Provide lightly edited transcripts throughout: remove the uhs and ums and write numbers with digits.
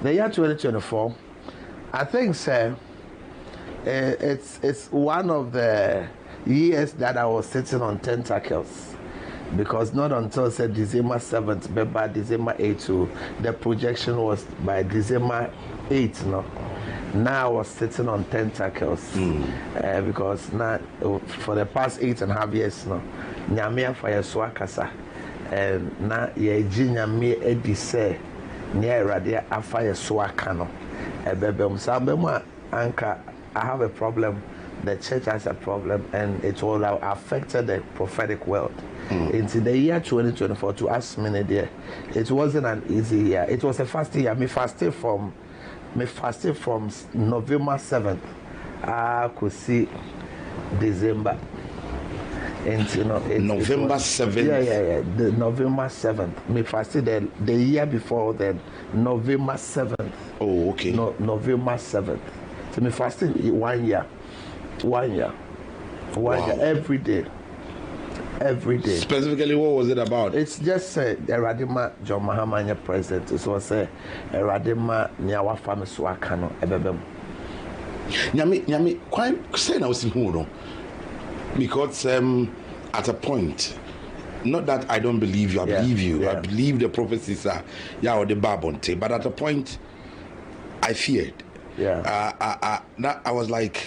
The year 2024, I think, sir, it's one of the years that I was sitting on tentacles, because not until said December 7th, but by December 8th, the projection was by December 8th. No, now I was sitting on tentacles because now for the past 8.5 years, no, nyamia for swakasa, and now ye jinyami edise. Near Radia Afaya Swakano, a bebem Sabema Anka. I have a problem, the church has a problem, and it all affected the prophetic world. Into the year 2024, to ask me, dear, it wasn't an easy year. It was a fast year. Me fasted from November 7th. I could see December. And November 7th. Yeah. The November 7th. Me fasted the year before then, November 7th. Oh, okay. No, November 7th. So me fasted 1 year. 1 year. Every day. Specifically, what was it about? It's just Eradima John Mahama president. It was Eradima Nyawa Family Swakano Ebebem. Nyami, quite saying I was in Huno. Because at a point, not that I don't believe you, I believe you. I believe the prophecies are or the Babonte, but at a point, I feared. I was like,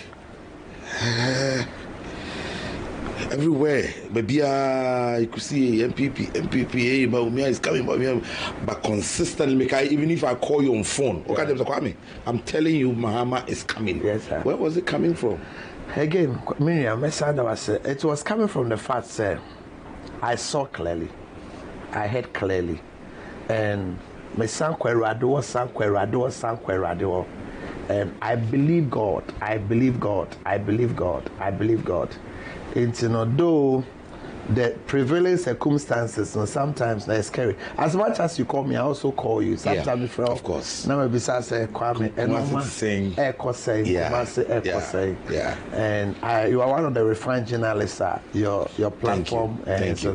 everywhere, maybe you could see NPP, Baumia is coming, but consistently, even if I call you on phone, I'm telling you, Mahama is coming. Yes, sir. Where was it coming from? Again, Miriam, it was coming from the fact that I saw clearly, I heard clearly, and and I believe God. And though the prevailing circumstances, sometimes they're scary. As much as you call me, I also call you. Sometimes, of course. Now maybe say Kwame, and you are one of the refined journalists. Your platform, Thank you.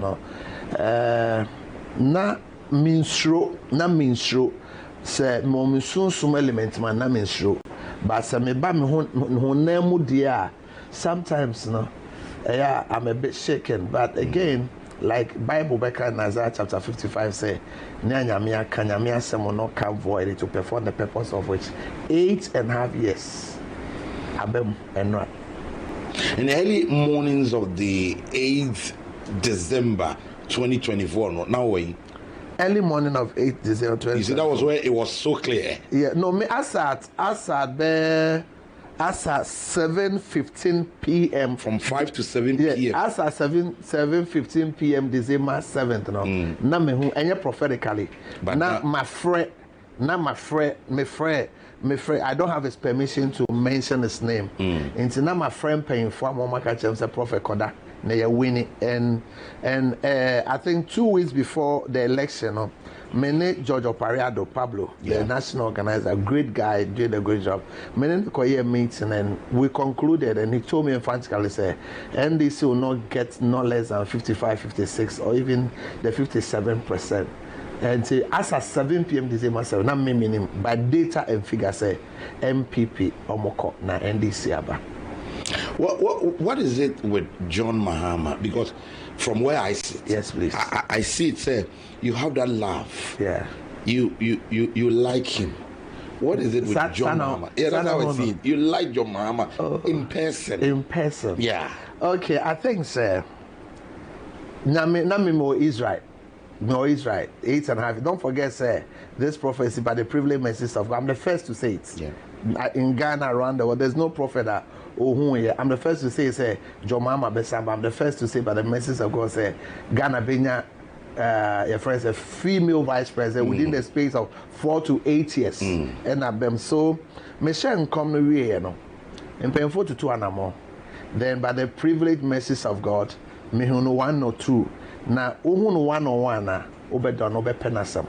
Na minstro. Say mo sum element man na minstro. But say me ba me honam dia. Sometimes I'm a bit shaken, but again, like Bible back in Isaiah chapter 55 say, Nyanyamia kanyamia semo no can void to perform the purpose of which 8.5 years. Abem and not. In the early mornings of the 8th December 2024, now way. Early morning of 8th December 2024. You see, that was where it was so clear. Yeah, no, me asat there. As at 7:15 p.m. From 5 to 7 p.m. Yeah, as at 7:15 p.m. December 7th. No, na me who any prophetically. But na my friend, my friend. I don't have his permission to mention his name. Into na my friend paying for Mama Kachem say Prophet Koda. They are winning, and I think 2 weeks before the election, many George Opariado Pablo, the national organizer, great guy, did a great job. Many Koye meeting, and we concluded, and he told me emphatically, say, NDC will not get no less than 55, 56, or even the 57%. And say, as at 7 p.m. December 7, not me meaning by data and figure say MPP Omoko na NDC aba. What is it with John Mahama? Because from where I sit, yes, please, I see it say you have that love. Yeah, you like him. What is it with John Mahama? Yeah, that's how I see it. You like John Mahama in person. In person. Yeah. Okay, I think sir. Nami mo Israel. No, Israel. 8.5. Don't forget, sir, this prophecy by the privileged message of God. I'm the first to say it. Yeah. In Ghana, around the world, there's no prophet that I'm the first to say John Mahama Besamba. I'm the first to say by the message of God, say Ghana Benya your friends a female vice president within the space of 4 to 8 years. And I'm so Michelle come to we and paying 4 to 2 and more. Then by the privileged message of God, me who know 1 or 2. Na uhunu 1 or 1 na obedon obepenasam.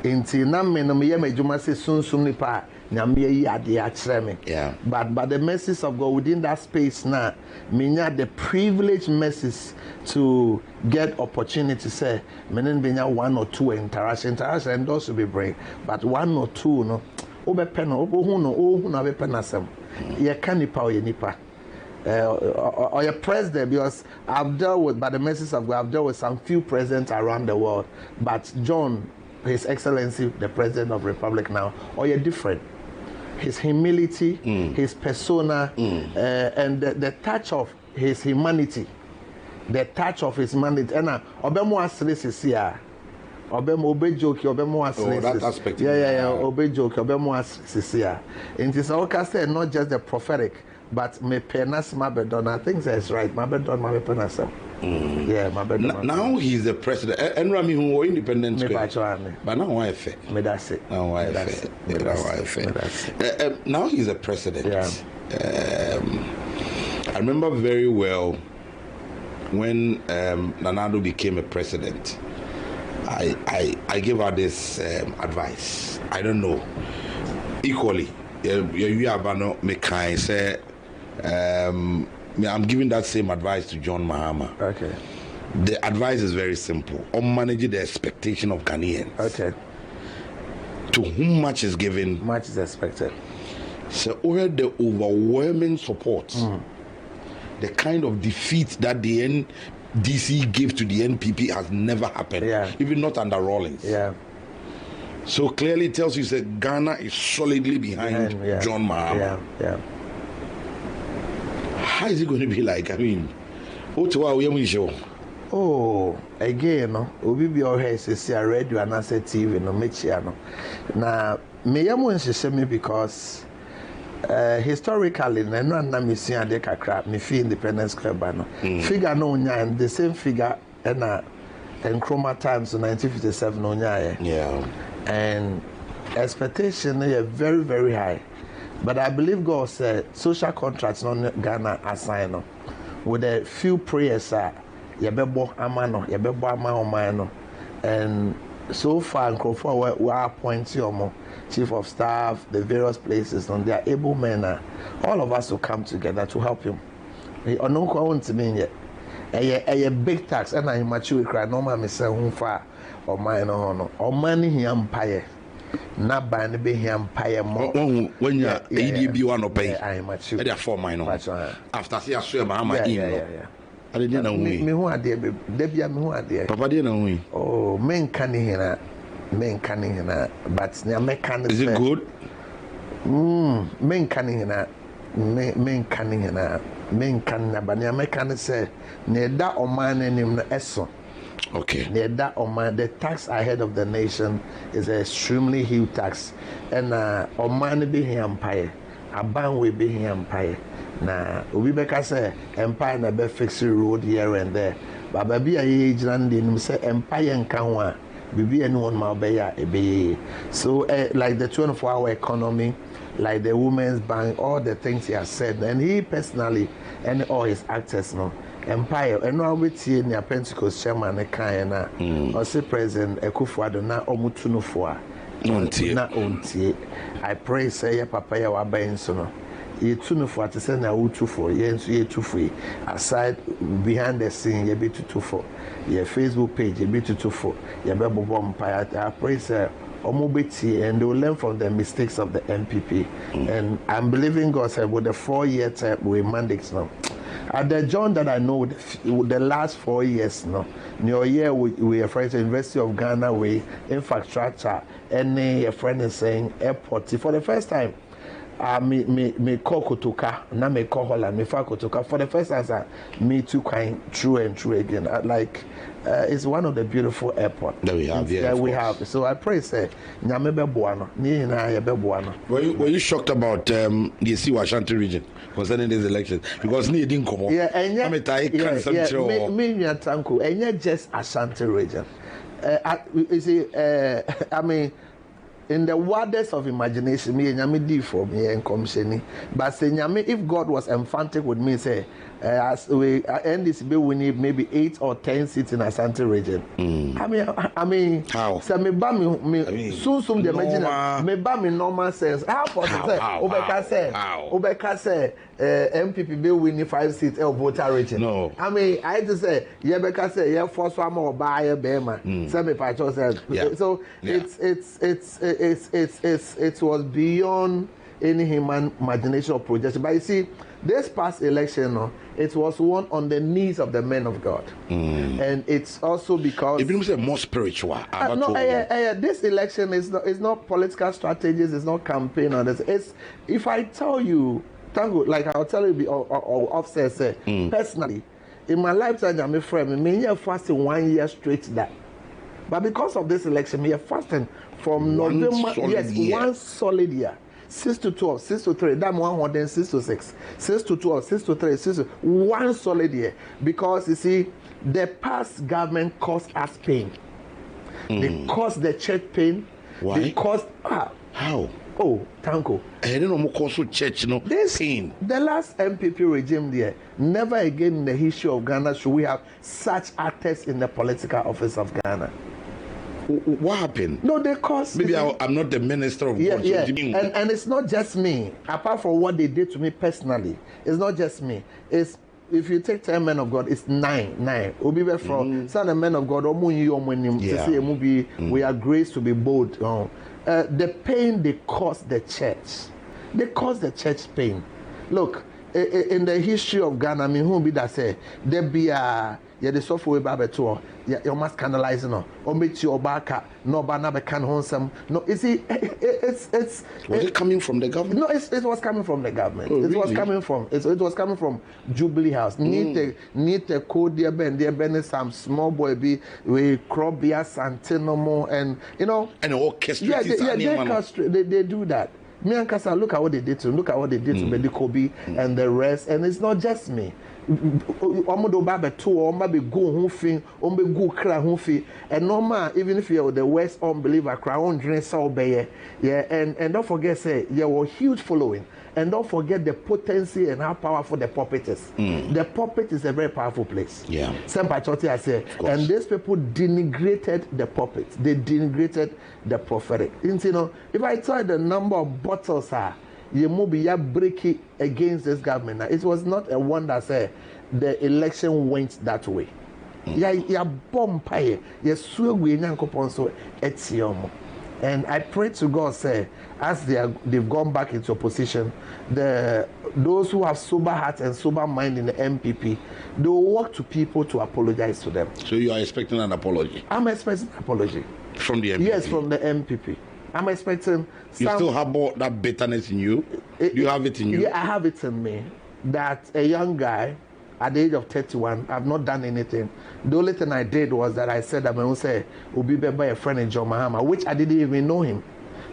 Inti na me no me yemedwuma se sunsum nipa nyame yi ade a kire me. Yeah. But by the message of God within that space now, me the privileged message to get opportunity say menen benya 1 or 2 interaction and those will be brave. But 1 or 2 no Obepeno, Obuno, Ohuna Penasem. Ye canipa or ye nipa. Or your president, because I've dealt with, by the message of God, I've dealt with some few presidents around the world. But John, His Excellency, the President of the Republic now, or you're different. His humility, his persona, and the touch of his humanity. The touch of his humanity. And Obemo Aslesia. Obemo Obe joke, Obemo Aslesia. That aspect. Yeah. Obe joke, Obemo Aslesia. And it's all casted, not just the prophetic. But me penas mabedon, I think that's right. Mabedon, my penasem. Yeah, mabedon. Now he's the president. And Rami who were independent. But now why fair? Me that's it. Now why fair? Now he's the president. Yeah. I remember very well when Nanado became a president. I gave her this advice. I don't know. Equally, I'm giving that same advice to John Mahama. Okay. The advice is very simple. On managing the expectation of Ghanaians. Okay. To whom much is given, much is expected. So, over the overwhelming support, the kind of defeat that the NDC gave to the NPP has never happened. Yeah. Even not under Rawlings. Yeah. So clearly it tells you that Ghana is solidly behind John Mahama. Yeah. How is it going to be like? I mean, again, no. Obi be all here see a radio and I say TV no mechia no. Na me yamu nhye me because historically na no na me sua de kakra me fi Independence Club no. Figure no nya the same figure na Nkrumah times 1957 no nya. Yeah. And expectation is very, very high. But I believe God said social contracts non Ghana assign with a few prayers yebebo amano, yebebo ama. And so far Akufo we are appointing chief of staff, the various places, and they are able men. All of us will come together to help him. Ononko won't mean yet. A big tax and I mature cry no man say far or mine or money he empire. Na ban be he empire more. When you ADB one or pay, I mature. They are for mine. After see a swim, Mahama yeah. I didn't know me who are there, Debbie, me who are there. Papa didn't know me. Oh, men canning here, but near mechanic. Is it good? Men canning here, men canning here. Men can but near mechanic say, near that or man and him the okay. Near that or man, the tax ahead of the nation is an extremely huge tax. And or man be here empire, a ban will be here empire. Now, we beka say empire na be fix road here and there. But baby a age and say empire and kanwa. Bibi anyone ma be ya ebe. So like the 24-hour economy, like the Women's Bank, all the things he has said, and he personally and all his actors no empire and now we see near Pentecost chairman na or say President Akufo Addo na omutunufo na ontie. I pray say ya papa ya wa ban so no ye tunufo at say na utufo ye nso ye tufo aside behind the scene ye be tutufo ye Facebook page ye be tutufo ye be bobo empire. I pray say Omobeti and they will learn from the mistakes of the NPP. And I'm believing God said with the 4-year term we mandates now. At the John that I know with the last 4 years now, new year we are friends University of Ghana we infrastructure and a friend is saying airport for the first time. Me call Kotoka, now me call Holland, me for Kotoka. For the first time, me too kind true and true again. It's one of the beautiful airports that we have here. Yeah, we have. So I pray, say, Nyamebe Buano, ni na yebe Buano. Were you shocked about the Ashanti region concerning this election? Because ni didn't come up. Yeah, and yeah, me tanku, and yet just Ashanti region. You see, I mean. In the wildest of imagination, me and Yami D for me and commissioning. But say Yami, if God was emphatic with me, say as we end this bill, we need maybe 8 or 10 seats in Ashanti region. I mean, how? So me soon the imagine me ba me normal sense. How possible? Obeka say MPP be winning 5 seats voter rating. No. I mean, I had to say, yeah, because yeah, first one more buyer, Bema. Semi Pacho said. So it was beyond any human imagination or projection. But you see, this past election, it was won on the knees of the men of God, and it's also because it's more spiritual. This election is not political strategies, it's not campaign, or this. It's if I tell you, like I'll tell you, offset say personally, in my lifetime, I'm a friend. Me fasting 1 year straight that, but because of this election, me fasting from November. One solid year. 6 to 12, 6 to 3, that 106 to 6, 6 to 12, 6 to 3, 6 to 1 solid year. Because you see, the past government caused us pain. They caused the church pain. Why? They caused how? Oh, Tanko. I don't know also church, This pain. The last MPP regime there, never again in the history of Ghana should we have such actors in the political office of Ghana. What happened? No, they caused. Maybe I'm not the minister of God. Yeah. And it's not just me. Apart from what they did to me personally, it's not just me. It's if you take 10 men of God, it's 9. Obi be from some the men of God. We are graced to be bold. The pain they caused the church. They caused the church pain. Look, in the history of Ghana, I mean, who be that say there be a the software babeto you must canalize or meet your back no banabe can honsome no you see it's was it coming from the government? No, it was coming from the government. Oh, it really? was coming from Jubilee House. Need the code there ben some small boy be we crop beer santinomo and and orchestra they do that. Me and Kasa, look at what they did to Medikobi and the rest, and it's not just me. Omodo babe to omba go hunfi, go cry hunfi, and normal even if you're the worst unbeliever, cry on drink so obey. Yeah, and don't forget say you were huge following, and don't forget the potency and how powerful the pulpit is. The pulpit is a very powerful place. Yeah. I say, and these people denigrated the pulpit. They denigrated the prophetic. If I tell you the number of bottles you break it against this government. Now, it was not a wonder say the election went that way. Bomb pie. And I pray to God say as they've gone back into opposition, those who have sober heart and sober mind in the MPP, they will walk to people to apologize to them. So you are expecting an apology? I'm expecting an apology. From the MPP? Yes, from the MPP. I'm expecting. You still have that bitterness in you? Do you have it in you? Yeah, I have it in me. That a young guy at the age of 31, I've not done anything. The only thing I did was that I said that I would say, Obi by a friend in John Mahama, which I didn't even know him.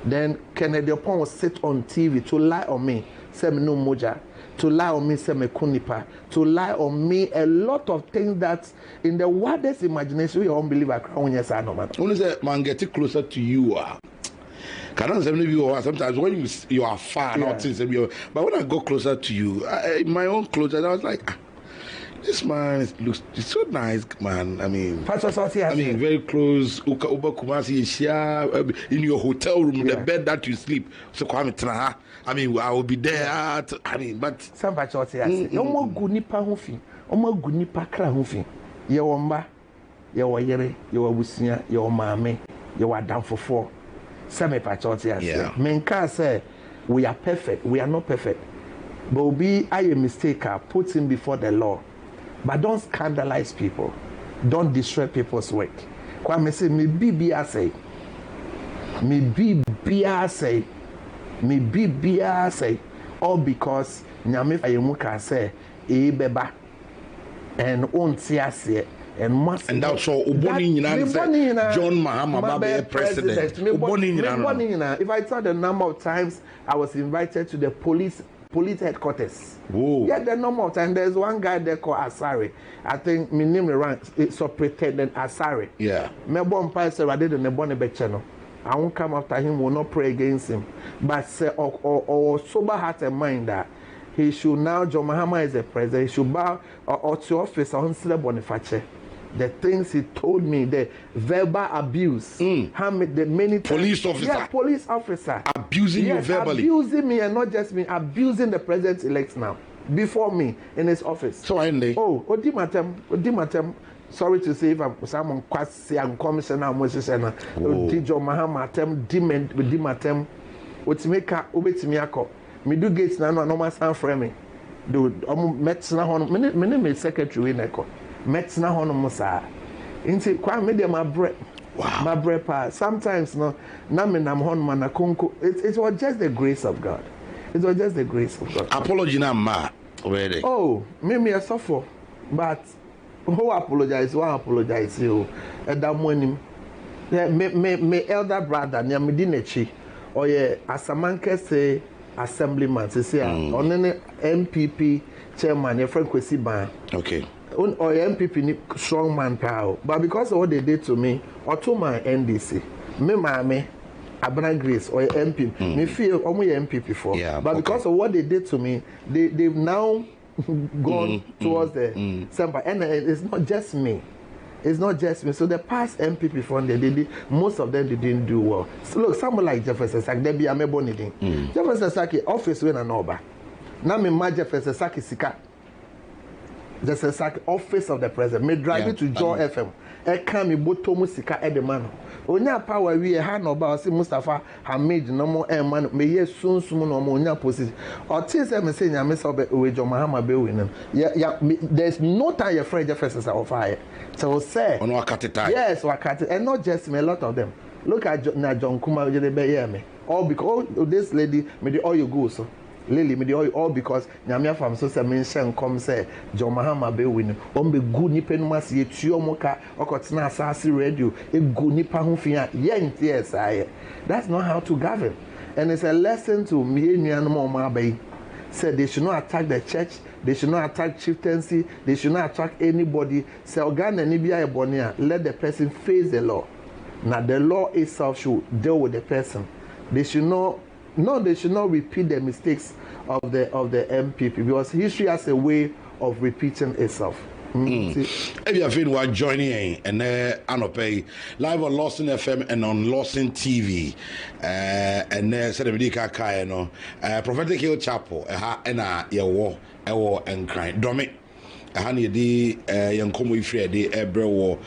Then Kennedy Upon was sit on TV to lie on me, say me no moja, to lie on me, say me kunipa, to lie on me a lot of things that in the wildest imagination, we don't believe I cry when you say no man. Only say man getting closer to you. Sometimes when you are far, not things, but when I go closer to you, my own closer, I was like, this man looks so nice, man. I mean, very close. In your hotel room, the bed that you sleep. So I mean, I will be there. I mean, but some patriots no good nipa hufi, good nipa kra hufi. Ye womba, ye wayere, ye wabusia, ye mame, ye wadamfofo. Some patriots Menka say we are perfect. We are not perfect. But be I a mistake, put him before the law. But don't scandalize people. Don't destroy people's work. Kwame say, me be say, all because Nyame Fayemuka say, beba, and ontiase, and must. And that's all. John Mahama be president. If I tell the number of times I was invited to the police headquarters. Whoa. Yeah, the number of times. There's one guy there called Asari. I think my name is Superintendent Asari. Yeah. My bomb pastor, I didn't know channel. I won't come after him, will not pray against him. But say, or sober heart and mind that he should now, John Mahama is the president, he should bow or to office on Boniface. The things he told me, the verbal abuse, the many police officer. Yeah, police officer. Abusing you verbally. Abusing me and not just me, abusing the president-elect now. before me in his office. So I know. Oh, Odimatem. Sorry to say if I'm someone quasi and commissioner Moses and Dijo Mahamatem, Dimatem, Otimeka, Ubetimiako. Me do gates na no stand framing. Do Metsna Hon, many secretary in Echo. Metsna Hon Musa. Into quite media my bread. Wow. My bread pa. Sometimes no, Naminam Hon Manakunko. It was just the grace of God. It was just the grace of God. Apology na ma. Already. Oh, me a suffer, but who apologize? Who apologize? You, that morning, me elder brother, near Medinechi, or Asamanke say assemblyman, say on any NPP chairman, your friend Kwesi Ban. Okay. Or NPP strong man power, but because of what they did to me, or to my NDC, me Abana Grace or MPP, me feel only MPP for. Yeah, but because of what they did to me, they've now gone towards the center. And it's not just me. It's not just me. So the past MPP fund, they did, most of them they didn't do well. So look, someone like Jefferson Saki, they be a meboniding. Jefferson Saki office when an over. Now me my Jefferson Saki Sika. Jefferson Saki office of the president. Me drive it to Joy FM. I come me botomu Sika at the man. Onya power we ha no ba say Mustafa Hamid no mo man me ye sunsun no mo onya position o tin say me say nyame so be we jo mahama be we no there's no time your friend Jefferson say of fire so say on wakati yes wakati and not just me a lot of them look at na John Kuma je be hear me all because this lady me the all you go so Lily, me all because nyame afam so say mention come say John Mahama be win on be good nipa no mas ye tuo moka okotena asase radio e go nipa ho fia yes I that's not how to govern and it's a lesson to me nuanom o ma bay said they should not attack the church, they should not attack chieftaincy, they should not attack anybody. Say organ and Nibia Ebonia, let the person face the law. Now the law itself should deal with the person. They should not repeat the mistakes of the MPP because history has a way of repeating itself. If you have been joining and Anope live on Lawson FM and on Lawson TV, and said no Prophetic Hill Chapel, and your war and crying. Dominic. Hani di yankomo ifre de ebrewo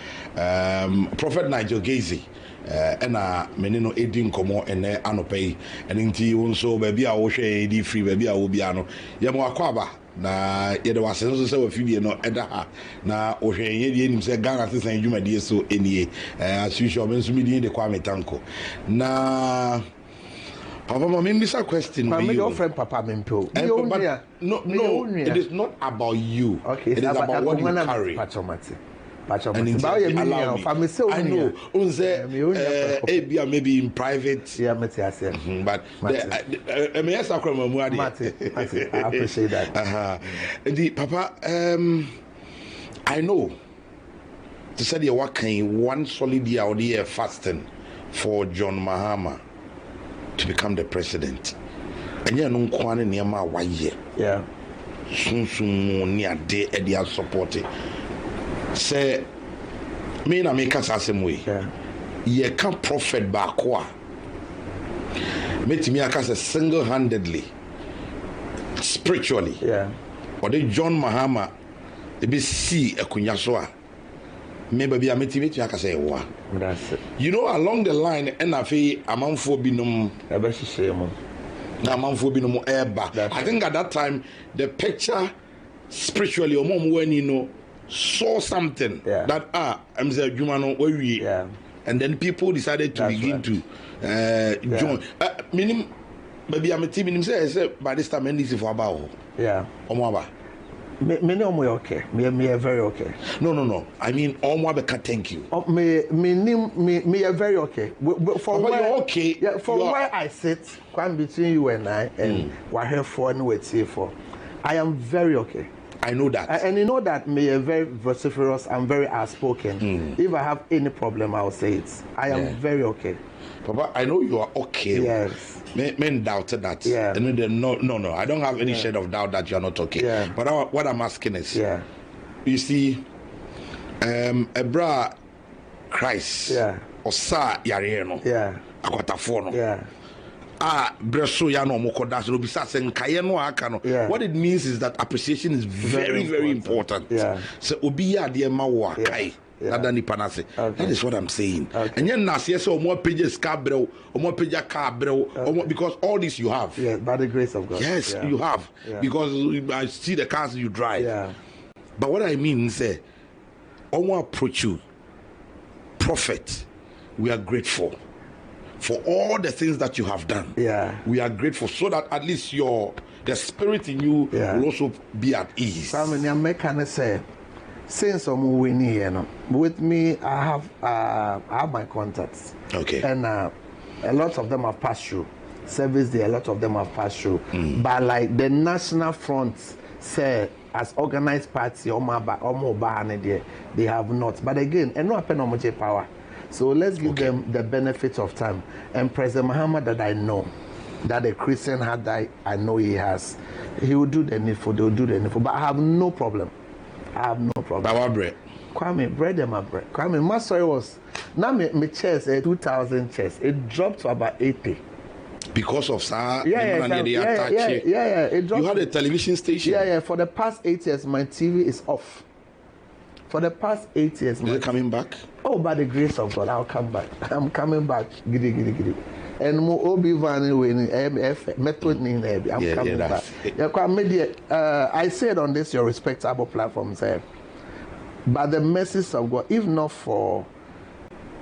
Prophet Nigel Gaisie na menino edin komo ene anopai ene nti wonso baabi a wo hwe di free baabi a wo bia no ye mo akwaba na ye de wase so se wa fibie no eda ha na wo hwe ye de nim se Ghana sesan dwumadie so enie asuhwe obenso mi di de kwa metanko na Papa, Misa question. My your friend Papa Mimpo. No, it is not about you. Okay, it is about what you carry. Pachomati. I know. Maybe in private. Yeah, but I appreciate that. Papa, I know. To say you're working one solid year fasting for John Mahama to become the president. And you know, Kwane Niama Waye. Yeah. Soon near day and they are supporting. Say, me na make us the same way. Yeah. You can't profit back. Make me a single handedly, spiritually. Yeah. Or they John Mahama, they be see a kunyaswa. Maybe I met you, I can say, wow. That's it. You know, along the line, NFA, among for binum, I think at that time, the picture spiritually, or mom, when you know, saw something that, I'm saying, Jumano, where we and then people decided to begin to join. Meaning, maybe I'm a team in himself, by this time, and this is for about. Yeah. Omaba. Me okay. Me very okay. No. I mean, thank you. Me very okay. For where you're okay. Yeah, for where I sit, quite between you and I, and we're here for and wait here for. I am very okay. I know that. And you know that me very vociferous. I'm very outspoken. If I have any problem, I'll say it. I am very okay. Papa, I know you are okay. Yes. Men doubted that. Yeah. No. I don't have any shade of doubt that you are not okay. Yeah. But what I'm asking is, you see, a bra Christ, or sa yarieno, akwatafono, breso ya no mokoda so bisa se nkaye no aka no. What it means is that appreciation is very important. So obi ya de ma wo akai. That is what I'm saying. And then Nasia so more pages cabrel, or more page cabrel, because all this you have. Yeah, by the grace of God. Yes, you have. Because I see the cars you drive. But what I mean is, I want to approach you, prophet. We are grateful for all the things that you have done. We are grateful so that at least the spirit in you will also be at ease. Since I'm winning here, with me, I have my contacts. And a lot of them have passed through. Service day, a lot of them have passed through. But like the National Front say, as organized party, they have not. But again, and no appeal power. So let's give them the benefit of time. And President Muhammad that I know, that a Christian had that I know he has, he will do the needful. They will do the needful. But I have no problem. Our bread. Kwame, bread and my bread. Kwame, my story was now my chairs 2,000 chairs. It dropped to about 80. Because of sir, it dropped. You had a television station. For the past 8 years, my TV is off. For the past 8 years, is it coming back? Oh, by the grace of God, I'll come back. I'm coming back. Giddy. And more Obi Van method I'm coming back. I said on this your respectable platform, say, by the mercies of God, if not for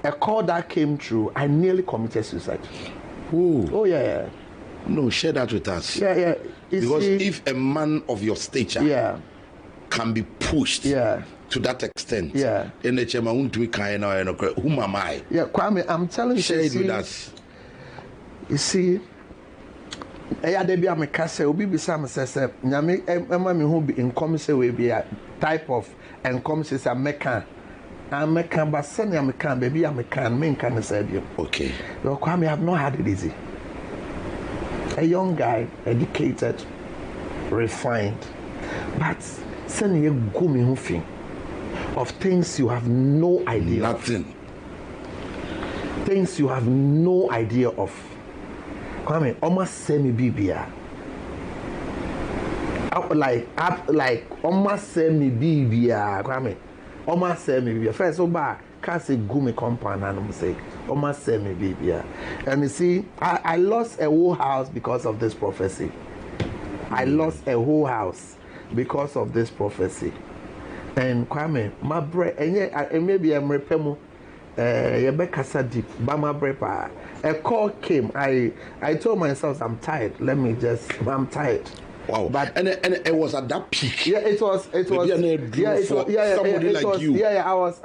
a call that came through, I nearly committed suicide. Ooh. Oh yeah. No, share that with us. Yeah. Because if a man of your stature can be pushed to that extent, then the chairman won't do it. Whom am I? Yeah, Kwame, I'm telling you. Share it with us. You see, debi amekase obi bisa me say nyame ema me ho bi income say we be a type of income say American but send American baby American me can say bi. Okay. Well, Kwame, I have not had it easy. A young guy, educated, refined, but send you go me ho fin of things you have no idea. Nothing. Things you have no idea of. Kwame, almost semi bibia. Like almost semi bibia. Kwame, almost semi bibia. First, can't say gumi compound and say almost semi bibia. And you see, I lost a whole house because of this prophecy. I lost a whole house because of this prophecy. And Kwame, my bread, and maybe I'm repemo. Yebekasa deep, Bama Brepa. A call came. I told myself I'm tired. I'm tired. Wow. But and it was at that peak. Yeah, it was. Somebody like you. I was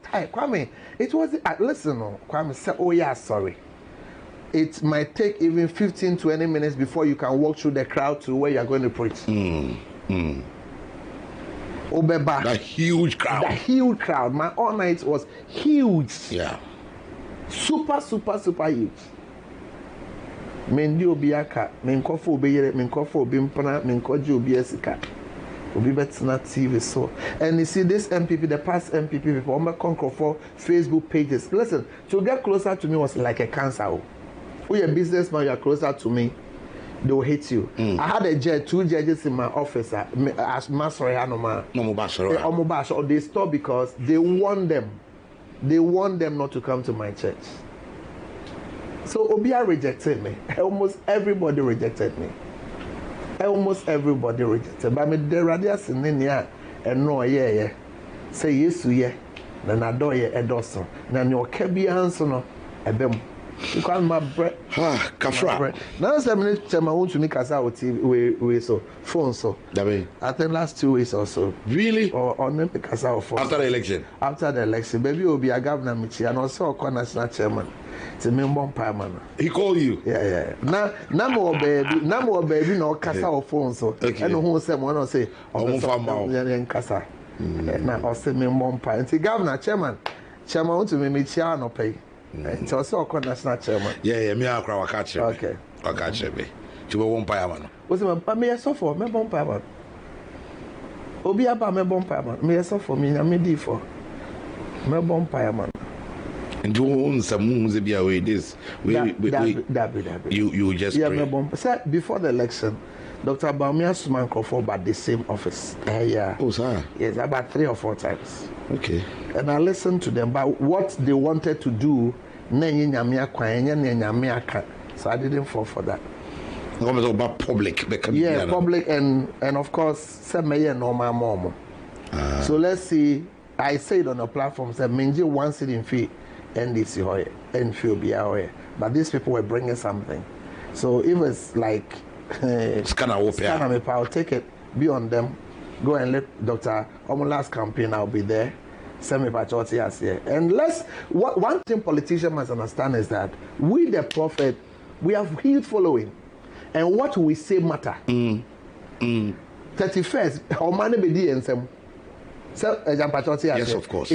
tired. Kwame, it was. Listen, Kwame said, "Oh yeah, sorry." It might take even 15-20 minutes before you can walk through the crowd to where you are going to preach. Obeba. That huge crowd. My all night was huge. Yeah. Super huge. Mendi obiaka, menkofo obeyere, menkofo obimpana, menkoji obiesika. Obi betina TV so. And you see this NPP, the past NPP people, I'm conquer for Facebook pages. Listen, to get closer to me was like a cancer. When you're a businessman, you're closer to me, they will hate you. I had two judges in my office as Master they stopped because they want them not to come to my church. So Obia rejected me. Almost everybody rejected me. But me the radius in Ninia and no say yes to ye, then I do ye a dozen. Then your cabby answer no a bem. You call my bread. Kafra. Now 7 minutes I want to make us out TV so phone so. I think last 2 weeks or so. Really? Or on them pick us out for after the election. After the election, baby will be a governor Michi and also a national chairman. It's a member man. He called you? Yeah. Now more baby no casa or phone so. And who say one say casa. Now I say member and the governor chairman want to me chair no pay. It's also a national chairman. Yeah, me a crowd catch. Okay. I catch me. To be one man. Was me so for me bomb man. Obi aba me bomb man. Me so for me na me di for. Me bomb man. And you some be away this. You just pray. Sir, before the election, Dr. Baumia Suman Crawford at the same office. Yeah. Oh, sir. Yes, about 3 or 4 times. Okay. And I listened to them about what they wanted to do. So I didn't fall for that. About public. Yeah, public and of course, some normal mom. So let's see. I said on the platform that Minji wants it in fee NDC hoye and feel be aware. But these people were bringing something. So if it's like scanner, I'll take it, be on them, go and let Dr. Omola's campaign, I'll be there. Send me Pachoti as here. And one thing politicians must understand is that we the prophet, we have huge following. And what we say matter. 31st, how many be and some. So, yes, of course.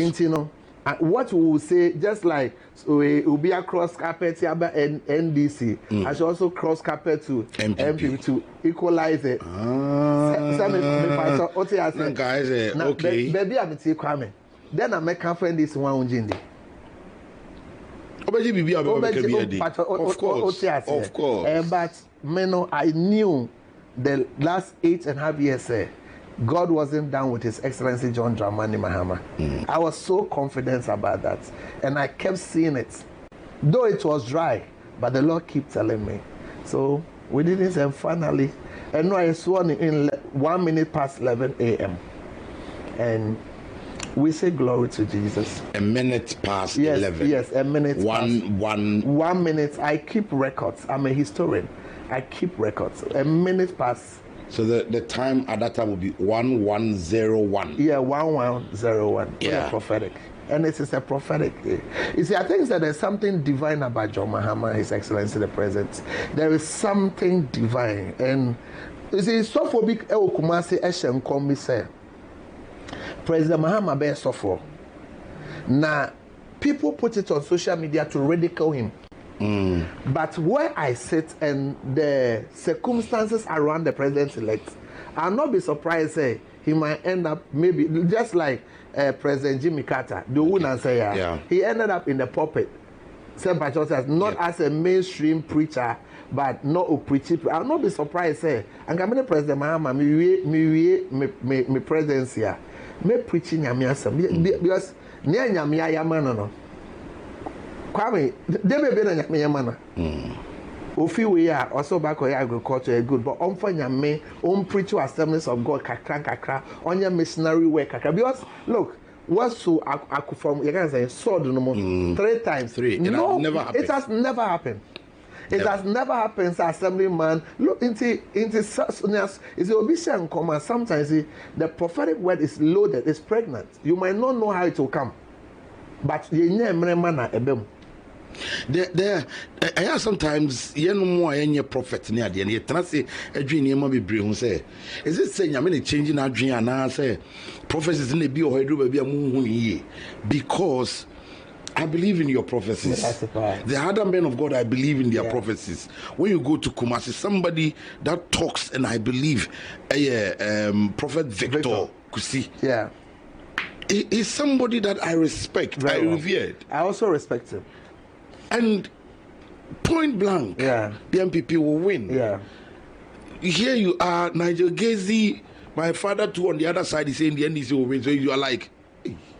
What we will say, just like we will be across carpet and NDC, I should also cross carpet to NPP to equalize it. Okay. Baby, I'm coming. Then I make friend this one Jindi. Of course. But I knew the last 8.5 years. God wasn't done with His Excellency John Dramani Mahama. I was so confident about that. And I kept seeing it. Though it was dry, but the Lord kept telling me. So we did this and finally, and I sworn in 1 minute past 11 a.m. And we say glory to Jesus. A minute past 11. Yes, a minute past. 1 minute. I keep records. I'm a historian. I keep records. A minute past. So the time at that time will be 1101. Yeah, 1101. Yeah, prophetic, and it is a prophetic day. You see, I think that there's something divine about John Mahama, His Excellency the President. There is something divine, and you see, so for big Kumasi Eshem Kombi say, President Mahama be so for. Now, people put it on social media to ridicule him. But where I sit and the circumstances around the president-elect, I'll not be surprised say he might end up maybe just like President Jimmy Carter, the woman say he ended up in the pulpit. Not as a mainstream preacher, but not a preacher. I'll not be surprised say and come in President Mahama me presence here, me preaching because near Nyamia Yamano. Kwame, they may be a Yamana. Ofi we are also back on agriculture good, but on for me, on preach to assemblies of God, kakra, on your missionary work, because look, what's so Akufo you can say sword no more 3 times. No, it has never happened. It has never happened. Assemblyman, look into is the obedience command. Sometimes the prophetic word is loaded, it's pregnant. You might not know how it will come, but you never There, I have sometimes no more any prophet near the end. You cannot say a dream you might be bring say. Is it saying I mean changing our dream and I say prophecies in the be or do be a moon because I believe in your prophecies. The other men of God, I believe in their prophecies. When you go to Kumasi, somebody that talks and I believe Prophet Victor Kusi. Yeah. He's somebody that I respect, I revered. I also respect him. And point blank, the NPP will win. Yeah. Here you are, Nigel Gaisie, my father too on the other side is saying the NDC will win. So you are like,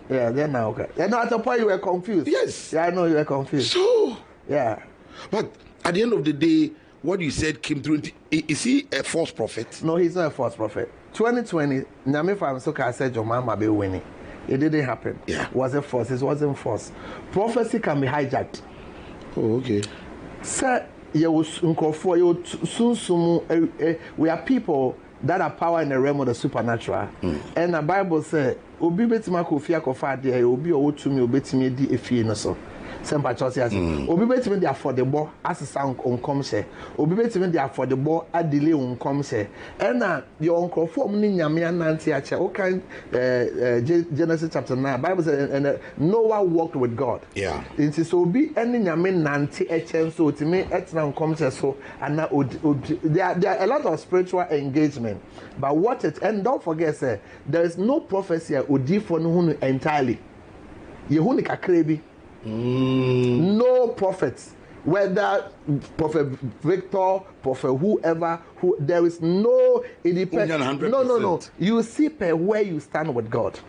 yeah, they're now okay. They're not at the point you were confused. Yes. Yeah, I know you were confused. So, yeah. But at the end of the day, what you said came through. Is he a false prophet? No, he's not a false prophet. 2020, Nyame Famsoka said your mama be winning. It didn't happen. Yeah. Was it false? It wasn't false. Prophecy can be hijacked. Oh, okay. Sir, we are people that are power in the realm of the supernatural. And the Bible says, Obi betima kofia kofa de obi owotumi obetimi di efie no so. Sempa chose as obi betimi dey affordable asesa onkom hye. Obi betimi dey affordable adile onkom hye. And your onkrofo ni nyame anante ache. O kan Genesis chapter 9 Bible says and Noah walked with God. Yeah. It is obi any nyame nante eche so otimi etna onkom hye so and there are a lot of spiritual engagement. But what it and don't forget say there is no prophecy odi for no entirely. Yehuni kakrebi. No prophets. Whether Prophet Victor, Prophet whoever, there is no independent. No. You see where you stand with God.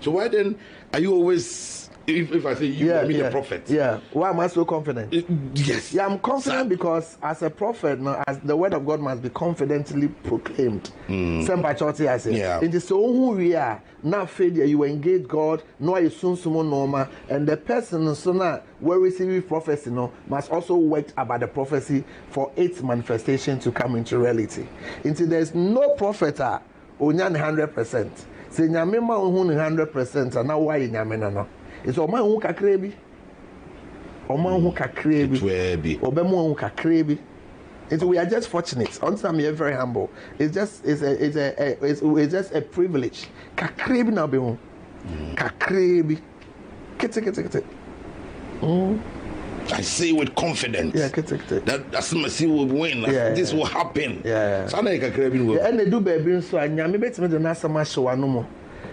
So why then are you always? If I say you, I mean the prophet. Yeah. Why am I so confident? Yes. Yeah, I'm confident because as a prophet, now, as the word of God must be confidently proclaimed. Yeah. It is so who we are. Now, failure, you engage God, no, you soon normal, and the person so now where receiving prophecy, must also wait about the prophecy for its manifestation to come into reality. Until there's no prophet, only 100%. Say, Nyamema 100%, and now why in Yamena? It's Oman who kakrebi. Oman who kakrebi. Obemu who kakrebi. So we are just fortunate. Honestly, I'm very humble. It's just a privilege. Kakrebi na be home. Kakrebi. Kete. I say with confidence. Yeah, kete. That's mercy will win. This will happen. Yeah. So I kakrebi will. And they do baby so anya me betime de na sama show anomo.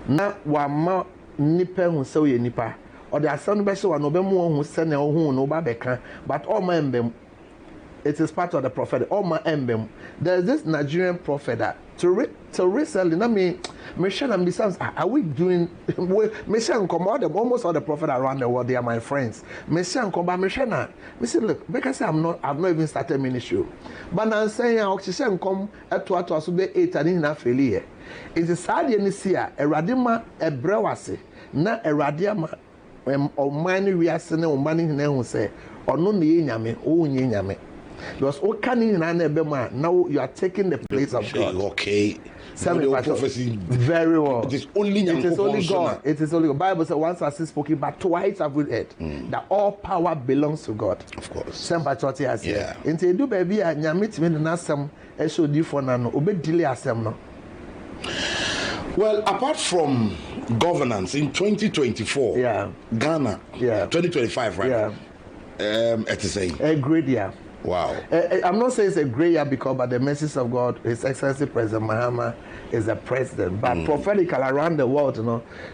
Na wa ma nipa hu se ye nipa. Or the asem be show no be mu hu se na hu no ba beka. But all my embem. It is part of the prophet. All my embem. There's this Nigerian prophet that to recently, me share them besides, are we doing me share come all them almost all the prophet around the world, they are my friends. Me share come by me share na. Me say look, because I've not even started ministry. But I'm saying I come at so be 8 and na failure. It is sad you see a radima ebrewase na eradiama o mani wiase na o mani na hu say ono na nyame o nye nyame. Because now you are taking the place of God. Okay. Prophecy. Very well. It is only God. It is only God. Bible says once has spoken, but twice have we heard that all power belongs to God. Of course. Sempa choti has here. Into do baby a nyame timi na asem e show di for na no obe delay asem no. Well, apart from governance in 2024, Ghana, 2025, right? Yeah. It is a great year. Wow. I'm not saying it's a great year because by the mercies of God, His Excellency President Mahama is the president. But prophetically around the world,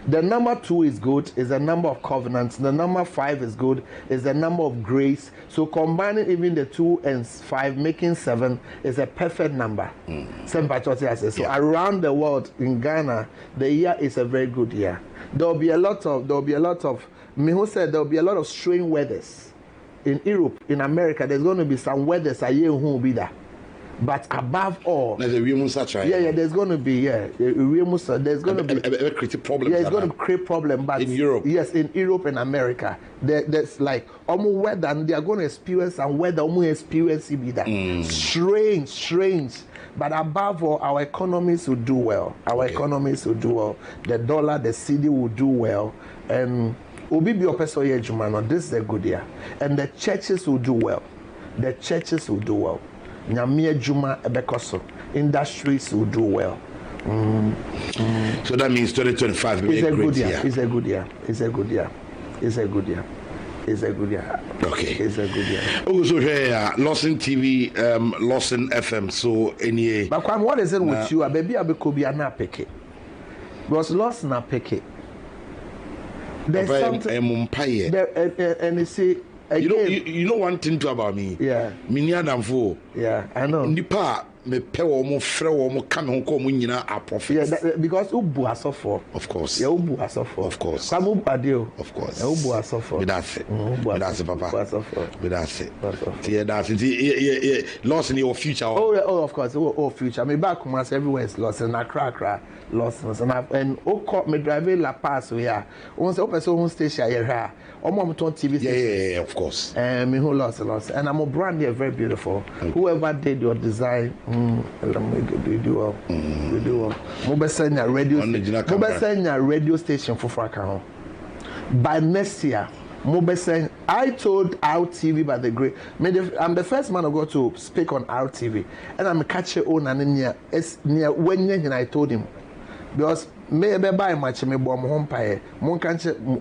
the number 2 is good, is the number of covenants. The number 5 is good, is the number of grace. So combining even the 2 and 5, making 7 is a perfect number. 7 patriotic. So around the world in Ghana, the year is a very good year. There'll be a lot of Miho said there'll be a lot of strange weathers. In Europe, in America, there's going to be some weathers who will be there. But above all, there's there's going to be there's going to be create problem. It's going to create problem. But in Europe, yes, in Europe and America, there's like almost weather, and they are going to experience some weather. Almost experience be that strange. But above all, our economies will do well. Economies will do well. The dollar, the cedi will do well, and Obi bi opeso ye juma no, this is a good year, and the churches will do well. Nyame juma ebekoso, industries will do well. So that means 2025 will be a great year. It's a good year. Okay. It's a good year. Oh, so here, Lawson TV, Lawson FM. So any. But what is it with you? Baby, I be Kobe na peke. Because Lawson na peke. There's something there, and you see again, you know one thing too about me. Yeah. Yeah, I know. Nipa me pe wo mo frɛ wo mo ka me ho ko mo nyina are prophets. Yeah, because ubu asofo. Of course. Yeah, ubu asofo. Of course. Kam ubu adio. Of course. Yeah, ubu asofo. Me that's it. Papa. Asofo. Me that's it. Yeah, that's it. Yeah. Lost in your future. Oh, of course. Oh, future. Me back once everywhere is lost in Accra. Lost and me driving La Paz here. Once open so station here. On TV station. Yeah, of course. Me who lost. And I'm a brand here, very beautiful. Okay. Whoever did your design, we do well. Mobile send your radio station for Fraka. By next year, I told our TV by the great. I'm the first man to go to speak on our TV, and I'm a catcher on and near when I told him. Because maybe buy much me bomb home pie,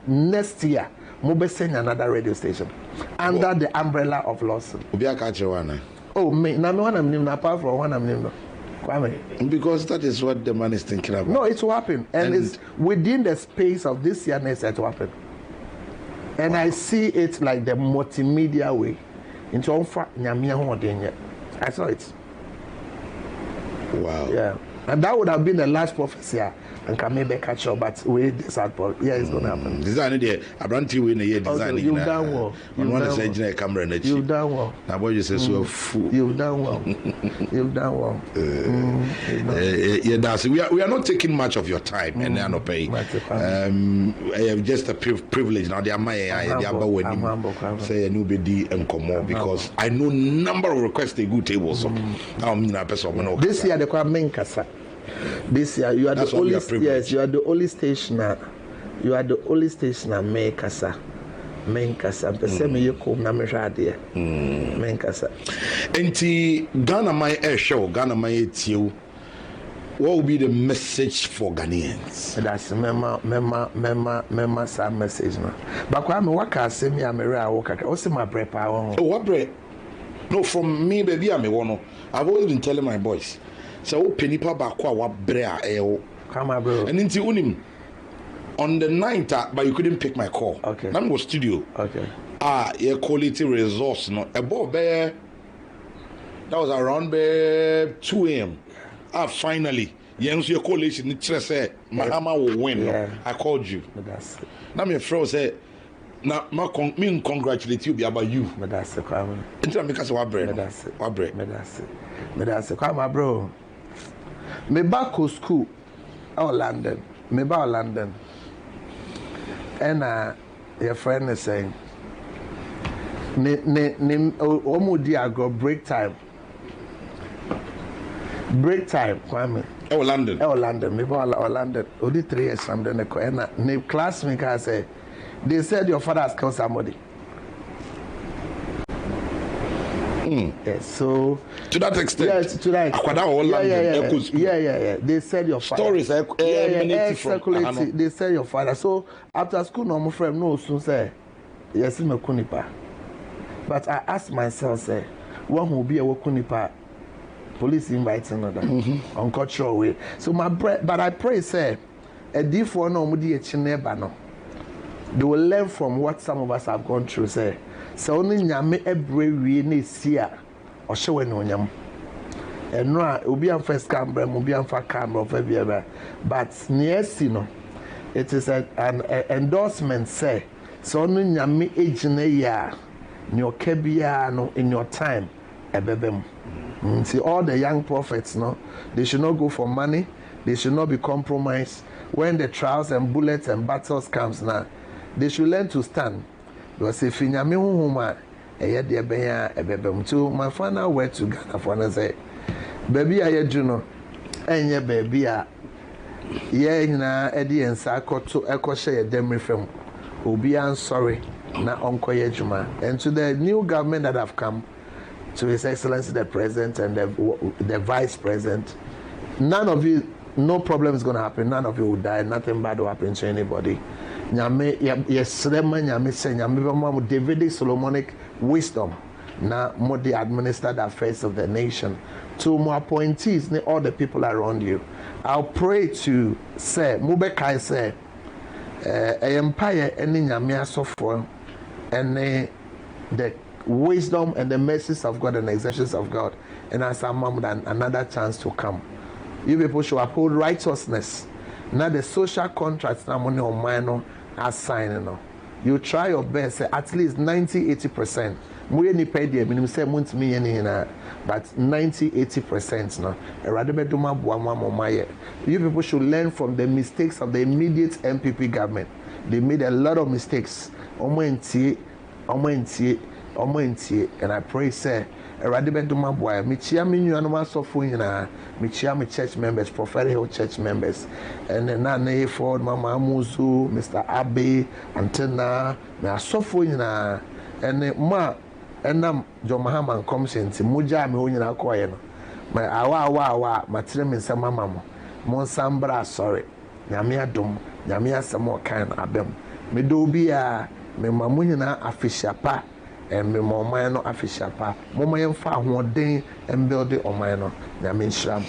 next year, mobile send another radio station under the umbrella of Lawson. Oh, me, now one I'm named apart from one I'm named. Because that is what the man is thinking about. No, it's will happen, and it's within the space of this year next year to happen. And I see it like the multimedia way. Into I saw it. Wow. Yeah. And that would have been the last prophecy and can maybe catch up, but we decide for it's gonna happen. Design it. I brand you in a year designing. You've done well. On one side, you camera and you've done well. Now, what you say, so fool. You've done well. You've done well. Yeah, that's we are not taking much of your time, and they are not paying. Just a privilege now. They are my say a new body and come on because I know number of requests they go table. So this year they call main kasa. This year you are the only you are the only stationer. You are the only stationer main kasa. Main kasa. Pese me you come na me hwade. Main kasa. Enti Ghana my air show, Ghana my tiu. What will be the message for Ghanaians? That's mema sa message no. But kwa me waka say me amere wo kaka. O se my bread pa won. Oh, what bread? No, from me baby am wono. I've always been telling my boys. So penipa ba kwa wa bread e come on, bro. And into unim on the 9th, but you couldn't pick my call. Okay. That was studio. Okay. Your quality resource no. About that was around 2 a.m. Finally, your coalition say Mahama will win. Yeah. I called you. But that's it. Now my friend said, "Now, me congratulate you about you." But that's it, Kwame. Until I make us what bread. But that's it. What bread? But that's it. But that's it, Kwame, bro. Me back to school, London. Me back London. And your friend is saying, "Omudi agro break time." Break time, Kwame. London. London. Me back London. Only 3 years from then. And the classmate can say, they said your father has killed somebody. Yes, so to that extent. Yes, to that extent. Yeah. They said your father. Stories circulating. They said your father. So after school, no my friend no soon say yes me kunipa. But I asked myself, say, one who be a kunipa, police inviting another on cultural way. So but I pray, say, a D4 no mudi a chineba no. They will learn from what some of us have gone through, say. So only nyame every we need see or show no nyam. And no, ubi am first camera, ubi am for camera of every but near no, it is an endorsement say. So only nyame age ya your kebia no in your time ebebem. See all the young prophets, no, they should not go for money, they should not be compromised. When the trials and bullets and battles comes now, they should learn to stand. Because if you nyame huma de benya ebebem to my final word to Ghana for na say baby aye juno enye baby a ye nyina e de ensa akoto ekoshe ye dem refem obi an sorry na onkoye juma. And to the new government that have come, to His Excellency the President and the Vice President, none of you, no problem is going to happen. None of you will die. Nothing bad will happen to anybody. Nyame yesrema nyame se nyame bema Davidic Solomonic wisdom na more the administer the affairs of the nation to more appointees all the people around you. I'll pray to say Mubekai say empire any nyame asofo and the wisdom and the mercies of God and the exertions of God, and as a mom than another chance to come. You people should uphold righteousness. Now the social contracts now money on mine are signing now. You try your best, say at least 90-80%. More ni pay the minimum say months me any but 90-80% now. You people should learn from the mistakes of the immediate NPP government. They made a lot of mistakes. And I pray, say, Eradibeduma boy, Michia Minuanuma Sofuina, Michia church members, prophetic Hill church members, and then Nane Ford, Mama Muzu, Mr. Abbey, Antenna, me Sofuina, and Ma, and John Mahaman comes in, Muja, Muina Coyeno, my awa, my trim in some mamma, Monsambra, sorry, Yamia Dum, Yamia some more kind of abem, Medobia, me Mamunina, Afishapa. and me ɔman no official pa moma yɛmfa ahoɔden and build the ɔman no nyame nhyira mo.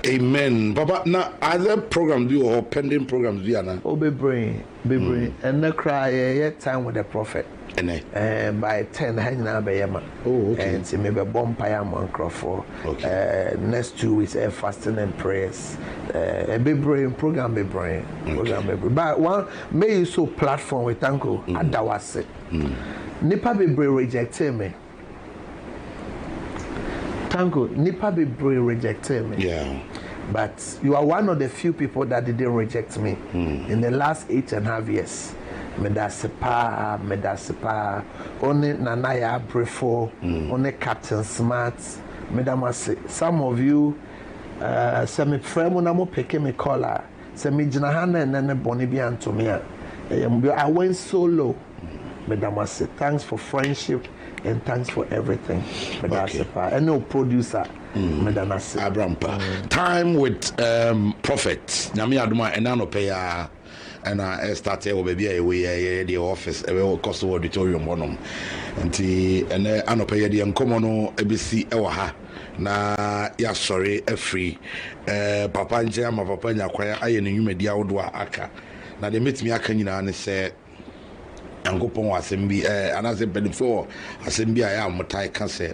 Amen. Papa, now other programs do or pending programs do na? Oh, be brain, and the cry time with the prophet. And by 10 hanging out by Yama. Oh, okay. And maybe bonfire Crawford. Okay. Next 2 weeks, fasting and prayers. A big brain program, be brain. But one may you so platform with Uncle Adawase. Nipa be brain rejected me. Tango, Nipa be brain rejected me. Yeah. But you are one of the few people that didn't reject me in the last 8.5 years. Medasepa, only Nanaya Brefo, only Captain Smart, Medamase. Some of you, semi Fremonamo Peke me collar, semi Janahana and then Bonibian to me. I went so low, Medamase. Thanks for friendship and thanks for everything, Medasepa. And no producer. Abraham, time with prophets. Nyami aduma enano peya. And I started with the office, a cost auditorium bonum. And anope the uncommon ABC ewaha. Na ya sorry a free papa njama papa nyakwaya aye ne media odwa aka. Na they meet me aka nyina ne say ankopon wasembi anase benefo asembi aya motai ka say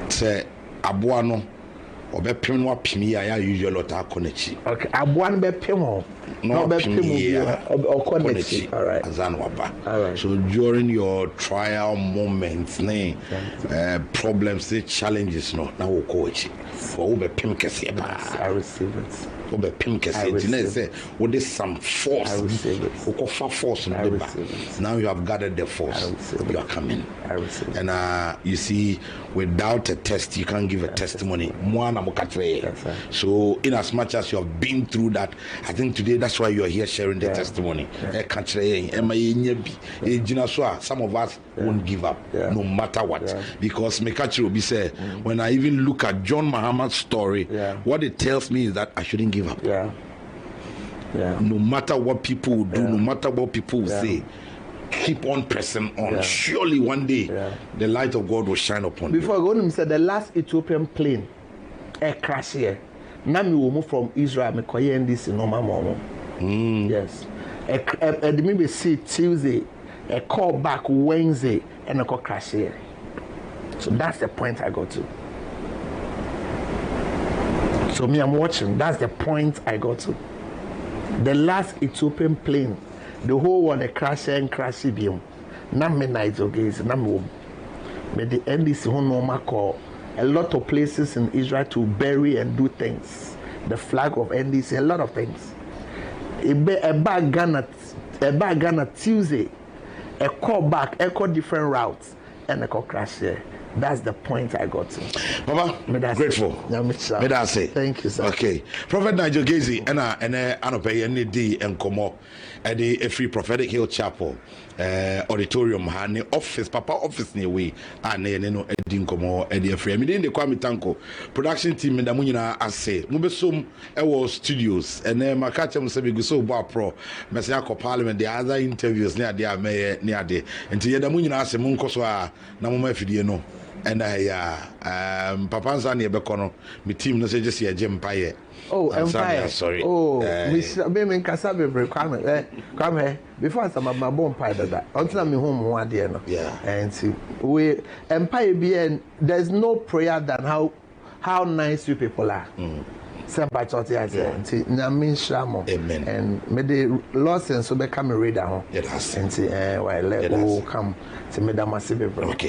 say aboa no obepem no apimi ya usual ota konechi. Okay, aboa no bepem ho. No bepem o konechi. All right. Azan waba. All right. So during your trial moments, problems, the challenges, no, now we coach. For obepem kese ba. I receive it. Obepem kese. Say, what is some force? I receive it. Force in the back. Now you have gathered the force. You are coming. I receive it. And you see, without a test, you can't give a testimony. So, in as much as you have been through that, I think today that's why you are here sharing the testimony. Some of us won't give up, no matter what. Because Mekachi will be said, when I even look at John Muhammad's story, what it tells me is that I shouldn't give up. No matter what people will do, no matter what people will say, keep on pressing on. Surely one day the light of God will shine upon you. Before I go on, said the last Ethiopian plane crash here. Now we will move from Israel. Me koye this normal mom. Yes. Maybe see Tuesday, a call back Wednesday, and a call crash here. So that's the point I got to. So me, I'm watching. That's the point I got to. The last Ethiopian plane, the whole world crash and crash beam. Now me Nigel Gaisie, now me. But the NDC who normal call. A lot of places in Israel to bury and do things. The flag of NDC, a lot of things. A bag Ghana Tuesday, a call back, a call different routes, and a call crash here. That's the point I got to. Papa, grateful. Thank you, sir. Okay. Prophet Nigel Gaisie, and I pay any D and Como at the Free Prophetic Hill Chapel auditorium, Hani office, Papa office near we, and no Edin Como, Eddie Free. I mean, the Kwame Tanko production team in the Munina, I say, Mubesum, Ewo Studios, and then Makacham Sebigo Bar Pro, Messiako Parliament, the other interviews near the mayor near the, and to the Munina, Semunkoswa, Namuma Fidiano. And Papanza near Becono, my team no say just here, Jim Paye. Oh, Empire. Sorry. Oh, Mr. Bemin Casabe, come here. Before some of my bone pie that. Until I'm home one day. Yeah. And see, we Empire BN, there's no prayer than how nice you people are. Amen. And may the Lord send so become a reader. Yes. And see, well, let go come to me that massive. Okay.